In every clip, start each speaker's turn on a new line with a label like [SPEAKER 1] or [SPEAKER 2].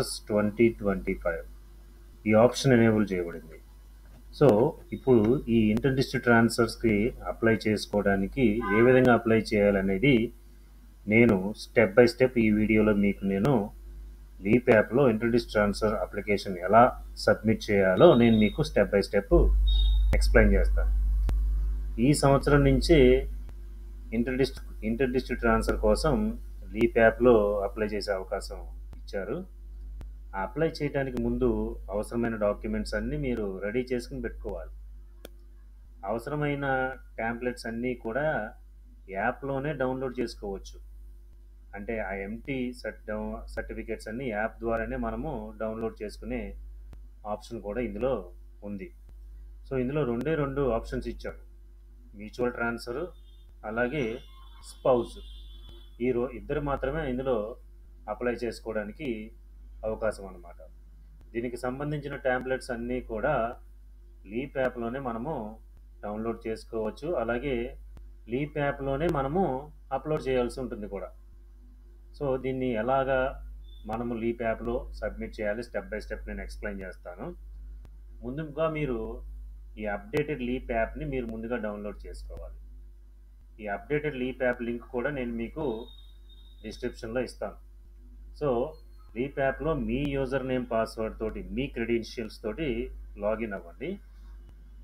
[SPEAKER 1] Transfers 2025 ఈ option enable చేయబడింది. So ఇప్పుడు ఈ ఇంటర్ డిస్ట్రిక్ట్ ట్రాన్స్ఫర్స్కి అప్లై చేసుకోవడానికి ఏ విధంగా అప్లై చేయాలనేది నేను స్టెప్ బై స్టెప్ ఈ వీడియోలో మీకు నేను లీప్ యాప్లో ఇంటర్ డిస్ట్రిక్ట్ ట్రాన్స్ఫర్ అప్లికేషన్ ఎలా సబ్మిట్ చేయాలో నేను మీకు స్టెప్ బై స్టెప్ ఎక్స్ప్లెయిన్ చేస్తాను. ఈ సంవత్సరం నుంచి ఇంటర్ డిస్ట్రిక్ట్ ట్రాన్స్ఫర్ కోసం లీప్ యాప్లో అప్లై చేసే అవకాశం ఇచ్చారు. ఆ అప్లై చేయడానికి ముందు అవసరమైన డాక్యుమెంట్స్ అన్నీ మీరు రెడీ చేసుకుని పెట్టుకోవాలి. అవసరమైన ట్యాంప్లెట్స్ అన్నీ కూడా యాప్లోనే డౌన్లోడ్ చేసుకోవచ్చు. అంటే ఆ ఎంటీ సర్టిఫికేట్స్ అన్నీ యాప్ ద్వారానే మనము డౌన్లోడ్ చేసుకునే ఆప్షన్ కూడా ఇందులో ఉంది. సో ఇందులో రెండు ఆప్షన్స్ ఇచ్చారు, మ్యూచువల్ ట్రాన్స్ఫర్ అలాగే స్పౌజ్. ఇద్దరు మాత్రమే ఇందులో అప్లై చేసుకోవడానికి అవకాశం అన్నమాట. దీనికి సంబంధించిన ట్యాంప్లెట్స్ అన్నీ కూడా లీప్ యాప్లోనే మనము డౌన్లోడ్ చేసుకోవచ్చు. అలాగే లీప్ యాప్లోనే మనము అప్లోడ్ చేయాల్సి ఉంటుంది కూడా. సో దీన్ని ఎలాగా మనము లీప్ యాప్లో సబ్మిట్ చేయాలి స్టెప్ బై స్టెప్ నేను ఎక్స్ప్లెయిన్ చేస్తాను. ముందుగా మీరు ఈ అప్డేటెడ్ లీప్ యాప్ని మీరు ముందుగా డౌన్లోడ్ చేసుకోవాలి. ఈ అప్డేటెడ్ లీప్ యాప్ లింక్ కూడా నేను మీకు డిస్క్రిప్షన్లో ఇస్తాను. సో లీప్ యాప్లో మీ యూజర్ నేమ్ పాస్వర్డ్ తోటి మీ క్రెడెన్షియల్స్ తోటి లాగిన్ అవ్వండి.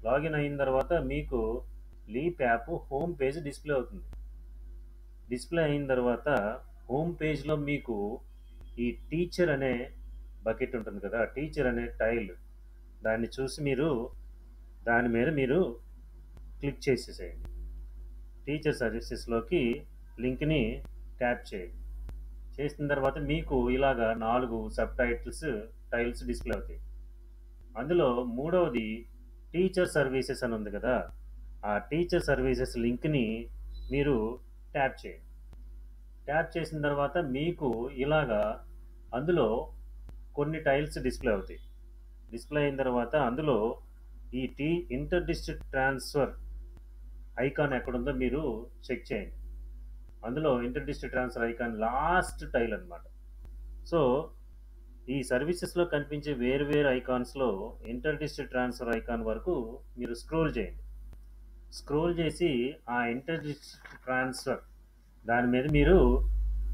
[SPEAKER 1] లాగిన్ అయిన తర్వాత మీకు leap app home page display అవుతుంది. డిస్ప్లే అయిన తర్వాత హోమ్ పేజ్లో మీకు ఈ టీచర్ అనే బకెట్ ఉంటుంది కదా, టీచర్ అనే టైల్, దాన్ని చూసి మీరు దాని మీద మీరు క్లిక్ చేసేసేయండి. టీచర్ సర్వీసెస్లోకి లింక్ని ట్యాప్ చేయండి. చేసిన తర్వాత మీకు ఇలాగా 4 సబ్ టైల్స్ డిస్ప్లే అవుతాయి. అందులో మూడవది టీచర్ సర్వీసెస్ అని ఉంది కదా, ఆ టీచర్ సర్వీసెస్ లింక్ని మీరు ట్యాప్ చేయండి. ట్యాప్ చేసిన తర్వాత మీకు ఇలాగా అందులో కొన్ని టైల్స్ డిస్ప్లే అవుతాయి. డిస్ప్లే అయిన తర్వాత అందులో ఈ ఇంటర్ డిస్ట్రిక్ట్ ట్రాన్స్ఫర్ ఐకాన్ ఎక్కడుందో మీరు చెక్ చేయండి. అందులో inter district transfer icon last tile అన్నమాట. సో ఈ సర్వీసెస్లో కనిపించే వేరు ఐకాన్స్లో ఇంటర్ డిస్ట్రిక్ట్ ట్రాన్స్ఫర్ ఐకాన్ వరకు మీరు స్క్రోల్ చేయండి. స్క్రోల్ చేసి ఆ ఇంటర్ డిస్ట్రిక్ట్ ట్రాన్స్ఫర్ దాని మీద మీరు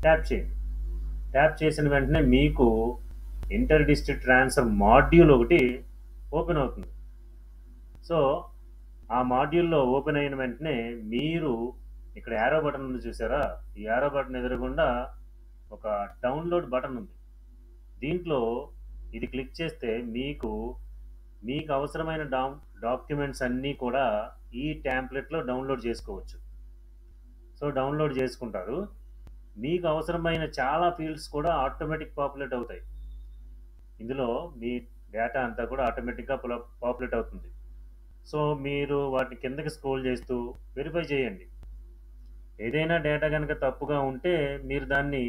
[SPEAKER 1] ట్యాప్ చేయండి. ట్యాప్ చేసిన వెంటనే మీకు ఇంటర్ డిస్ట్రిక్ట్ ట్రాన్స్ఫర్ మాడ్యూల్ ఒకటి ఓపెన్ అవుతుంది. సో ఆ మాడ్యూల్లో ఓపెన్ అయిన వెంటనే మీరు ఇక్కడ యారో బటన్ ఉంది చూసారా, ఈ యారో బటన్ ఎదురుగుండా ఒక డౌన్లోడ్ బటన్ ఉంది. దీంట్లో ఇది క్లిక్ చేస్తే మీకు అవసరమైన డాక్యుమెంట్స్ అన్నీ కూడా ఈ ట్యాంప్లెట్లో డౌన్లోడ్ చేసుకోవచ్చు. సో డౌన్లోడ్ చేసుకుంటారు. మీకు అవసరమైన చాలా ఫీల్డ్స్ కూడా ఆటోమేటిక్ పాపులేట్ అవుతాయి. ఇందులో మీ డేటా అంతా కూడా ఆటోమేటిక్గా పాపులేట్ అవుతుంది. సో మీరు వాటిని కిందకి స్క్రోల్ చేస్తూ వెరిఫై చేయండి. ఏదైనా డేటా కనుక తప్పుగా ఉంటే మీరు దాన్ని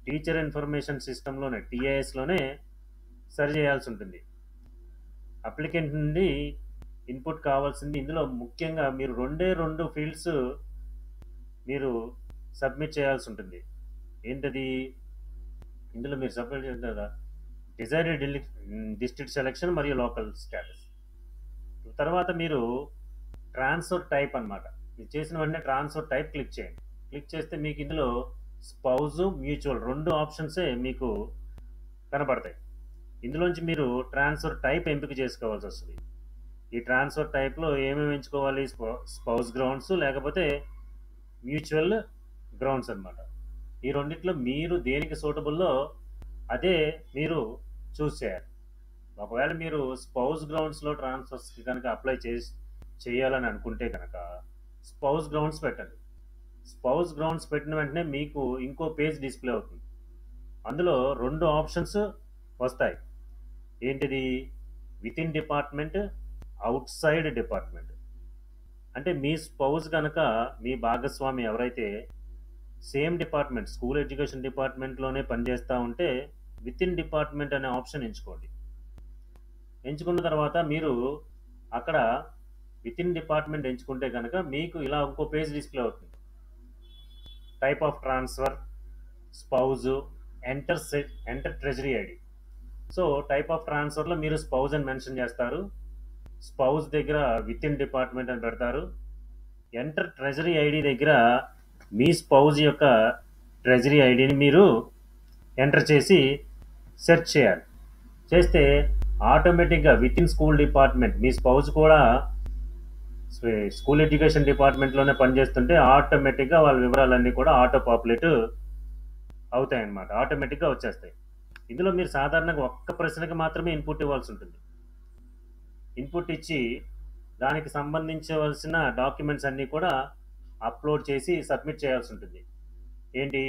[SPEAKER 1] టీచర్ ఇన్ఫర్మేషన్ సిస్టంలోనే టీఐఎస్లోనే సరి చేయాల్సి ఉంటుంది. అప్లికెంట్ నుండి ఇన్పుట్ కావాల్సింది ఇందులో ముఖ్యంగా మీరు 2 ఫీల్డ్స్ మీరు సబ్మిట్ చేయాల్సి ఉంటుంది. ఏంటది? ఇందులో మీరు సబ్మిట్ చేస్తారు కదా, డిజైర్డ్ డిస్ట్రిక్ట్ సెలెక్షన్ మరియు లోకల్ స్టేటస్. తర్వాత మీరు ట్రాన్స్ఫర్ టైప్ అన్నమాట. మీరు చేసిన వెంటనే ట్రాన్స్ఫర్ టైప్ క్లిక్ చేయండి. క్లిక్ చేస్తే మీకు ఇందులో స్పౌజ్, మ్యూచువల్ 2 ఆప్షన్సే మీకు కనపడతాయి. ఇందులోంచి మీరు ట్రాన్స్ఫర్ టైప్ ఎంపిక చేసుకోవాల్సి వస్తుంది. ఈ ట్రాన్స్ఫర్ టైప్లో ఏమేమి ఎంచుకోవాలి? స్పౌజ్ గ్రౌండ్స్ లేకపోతే మ్యూచువల్ గ్రౌండ్స్ అన్నమాట. ఈ రెండిట్లో మీరు దేనికి సూటబుల్లో అదే మీరు చూస్ చేయాలి. ఒకవేళ మీరు స్పౌజ్ గ్రౌండ్స్లో ట్రాన్స్ఫర్స్కి కనుక అప్లై చేయాలని అనుకుంటే కనుక స్పౌజ్ గ్రౌండ్స్ పెట్టండి. స్పౌజ్ గ్రౌండ్స్ పెట్టిన వెంటనే మీకు ఇంకో పేజ్ డిస్ప్లే అవుతుంది. అందులో 2 ఆప్షన్స్ వస్తాయి. ఏంటిది? With in department, outside department. అంటే మీ స్పౌజ్ కనుక మీ భాగస్వామి ఎవరైతే సేమ్ డిపార్ట్మెంట్, స్కూల్ ఎడ్యుకేషన్ డిపార్ట్మెంట్లోనే పనిచేస్తూ ఉంటే విత్ ఇన్ డిపార్ట్మెంట్ అనే ఆప్షన్ ఎంచుకోండి. ఎంచుకున్న తర్వాత మీరు అక్కడ విత్ ఇన్ డిపార్ట్మెంట్ ఎంచుకుంటే కనుక మీకు ఇలా ఇంకో పేజ్ డిస్ప్లే అవుతుంది. Type of transfer, spouse, enter treasury ID. So type of ట్రాన్స్ఫర్లో మీరు స్పౌజ్ అని మెన్షన్ చేస్తారు. స్పౌజ్ దగ్గర విత్ ఇన్ డిపార్ట్మెంట్ అని పెడతారు. ఎంటర్ ట్రెజరీ ఐడి దగ్గర మీ స్పౌజ్ యొక్క ట్రెజరీ ఐడిని మీరు ఎంటర్ చేసి సెర్చ్ చేయాలి. చేస్తే ఆటోమేటిక్గా with in school department me spouse కూడా స్కూల్ ఎడ్యుకేషన్ డిపార్ట్మెంట్లోనే పనిచేస్తుంటే ఆటోమేటిక్గా వాళ్ళ వివరాలన్నీ కూడా ఆటో పాపులేట్ అవుతాయన్నమాట. ఆటోమేటిక్గా వచ్చేస్తాయి. ఇందులో మీరు సాధారణంగా ఒక్క ప్రశ్నకి మాత్రమే ఇన్పుట్ ఇవ్వాల్సి ఉంటుంది. ఇన్పుట్ ఇచ్చి దానికి సంబంధించవలసిన డాక్యుమెంట్స్ అన్నీ కూడా అప్లోడ్ చేసి సబ్మిట్ చేయాల్సి ఉంటుంది. ఏంటి?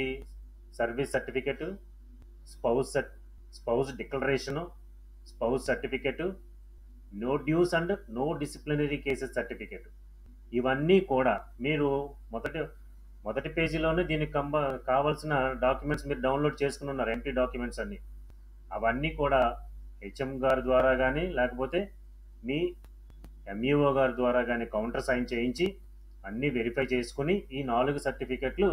[SPEAKER 1] Service certificate, spouse declaration, spouse certificate, no dues and no disciplinary cases certificate. ఇవన్నీ కూడా మీరు మొదటి పేజీలోనే దీనికి కావాల్సిన డాక్యుమెంట్స్ మీరు డౌన్లోడ్ చేసుకుని ఉన్నారు, ఎంటీ డాక్యుమెంట్స్ అన్నీ. అవన్నీ కూడా హెచ్ఎం గారి ద్వారా కానీ లేకపోతే మీ ఎంఈఓ గారి ద్వారా కానీ కౌంటర్ సైన్ చేయించి అన్నీ వెరిఫై చేసుకుని ఈ 4 సర్టిఫికెట్లు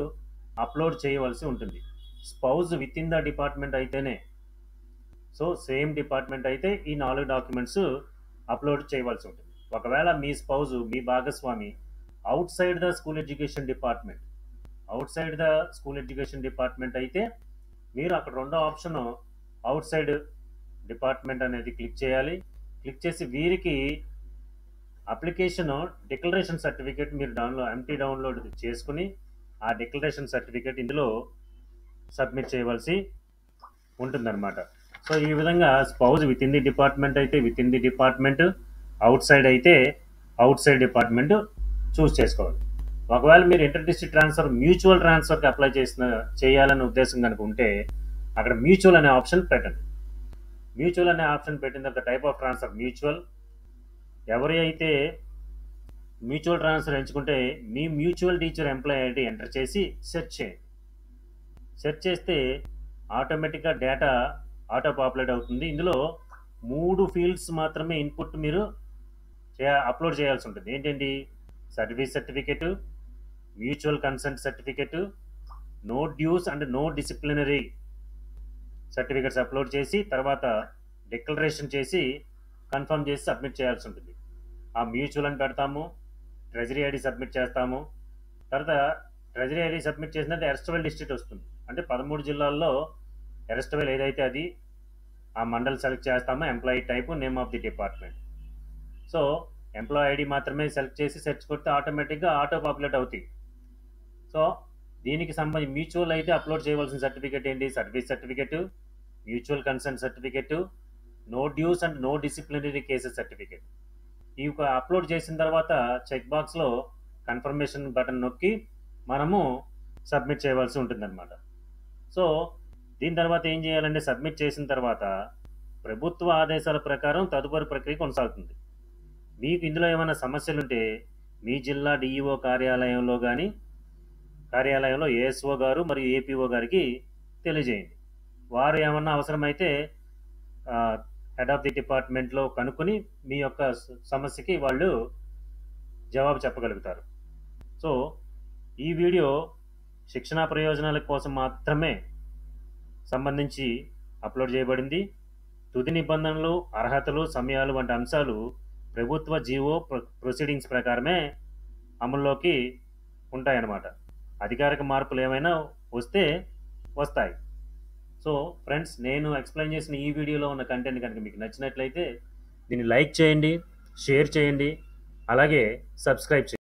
[SPEAKER 1] అప్లోడ్ చేయవలసి ఉంటుంది. Spouse with in the department అయితేనే, సో సేమ్ డిపార్ట్మెంట్ అయితే ఈ 4 డాక్యుమెంట్స్ అప్లోడ్ చేయవలసి ఉంటుంది. ఒకవేళ మీ స్పౌజ్, మీ భాగస్వామి out side the school education department అయితే మీరు అక్కడ రెండో ఆప్షన్ అవుట్ సైడ్ డిపార్ట్మెంట్ అనేది క్లిక్ చేయాలి. క్లిక్ చేసి వీరికి అప్లికేషన్ డిక్లరేషన్ సర్టిఫికేట్ మీరు ఎంటీ డౌన్లోడ్ చేసుకుని ఆ డిక్లరేషన్ సర్టిఫికేట్ ఇందులో సబ్మిట్ చేయవలసి ఉంటుందన్నమాట. సో ఈ విధంగా spouse within the department అయితే within the department, outside అయితే అవుట్ సైడ్ డిపార్ట్మెంట్ చూస్ చేసుకోవాలి. ఒకవేళ మీరు ఇంటర్ డిస్ట్రిక్ట్ ట్రాన్స్ఫర్ మ్యూచువల్ ట్రాన్స్ఫర్కి అప్లై చేయాలనే ఉద్దేశం కనుక ఉంటే అక్కడ మ్యూచువల్ అనే ఆప్షన్ పెట్టండి. మ్యూచువల్ అనే ఆప్షన్ పెట్టిన తర్వాత టైప్ ఆఫ్ ట్రాన్స్ఫర్ మ్యూచువల్. ఎవరి అయితే మ్యూచువల్ ట్రాన్స్ఫర్ ఎంచుకుంటే మీ mutual teacher employee ID enter చేసి సెర్చ్ చేయండి. సెర్చ్ చేస్తే ఆటోమేటిక్గా డేటా ఆటో పాపులేట్ అవుతుంది. ఇందులో 3 ఫీల్డ్స్ మాత్రమే ఇన్పుట్ మీరు అప్లోడ్ చేయాల్సి ఉంటుంది. ఏంటండి? Service certificate, mutual consent certificate, no dues and no disciplinary certificates upload చేసి తర్వాత డిక్లరేషన్ చేసి కన్ఫర్మ్ చేసి సబ్మిట్ చేయాల్సి ఉంటుంది. ఆ మ్యూచువల్ అని పెడతాము, ట్రెజరీ ఐడి సబ్మిట్ చేస్తాము. తర్వాత ట్రెజరీ ఐడి సబ్మిట్ చేసినట్టు ఎరస్టవెల్ డిస్ట్రిక్ట్ వస్తుంది. అంటే 13 జిల్లాల్లో ఎరస్టవెల్ ఏదైతే అది ఆ మండల్ సెలెక్ట్ చేస్తామో, employee type, name of the department. So employee ID మాత్రమే సెలెక్ట్ చేసి సెర్చ్ కొడితే ఆటోమేటిక్గా ఆటో పాపులేట్ అవుతాయి. సో దీనికి సంబంధించి మ్యూచువల్ అయితే అప్లోడ్ చేయవలసిన సర్టిఫికేట్ ఏంటి? Service certificate, mutual consent certificate, no dues and no disciplinary cases certificate. ఇవి అప్లోడ్ చేసిన తర్వాత చెక్ బాక్స్లో కన్ఫర్మేషన్ బటన్ నొక్కి మనము సబ్మిట్ చేయవలసి ఉంటుందన్నమాట. సో దీని తర్వాత ఏం చేయాలంటే సబ్మిట్ చేసిన తర్వాత ప్రభుత్వ ఆదేశాల ప్రకారం తదుపరి ప్రక్రియ కొనసాగుతుంది. మీకు ఇందులో ఏమైనా సమస్యలు ఉంటే మీ జిల్లా డిఈఓ కార్యాలయంలో ఏఎస్ఓ గారు మరియు ఏపీఓ గారికి తెలియజేయండి. వారు ఏమన్నా అవసరమైతే హెడ్ ఆఫ్ ది డిపార్ట్మెంట్లో కనుక్కొని మీ యొక్క సమస్యకి వాళ్ళు జవాబు చెప్పగలుగుతారు. సో ఈ వీడియో శిక్షణా ప్రయోజనాల కోసం మాత్రమే సంబంధించి అప్లోడ్ చేయబడింది. తుది నిబంధనలు, అర్హతలు, సమయాలు వంటి అంశాలు ప్రభుత్వ జీవో ప్రొసీడింగ్స్ ప్రకారమే అమల్లోకి ఉంటాయన్నమాట. అధికారిక మార్పులు ఏమైనా వస్తాయి. సో ఫ్రెండ్స్, నేను ఎక్స్ప్లెయిన్ చేసిన ఈ వీడియోలో ఉన్న కంటెంట్ కనుక మీకు నచ్చినట్లయితే దీన్ని లైక్ చేయండి, షేర్ చేయండి, అలాగే సబ్స్క్రైబ్ చేయండి.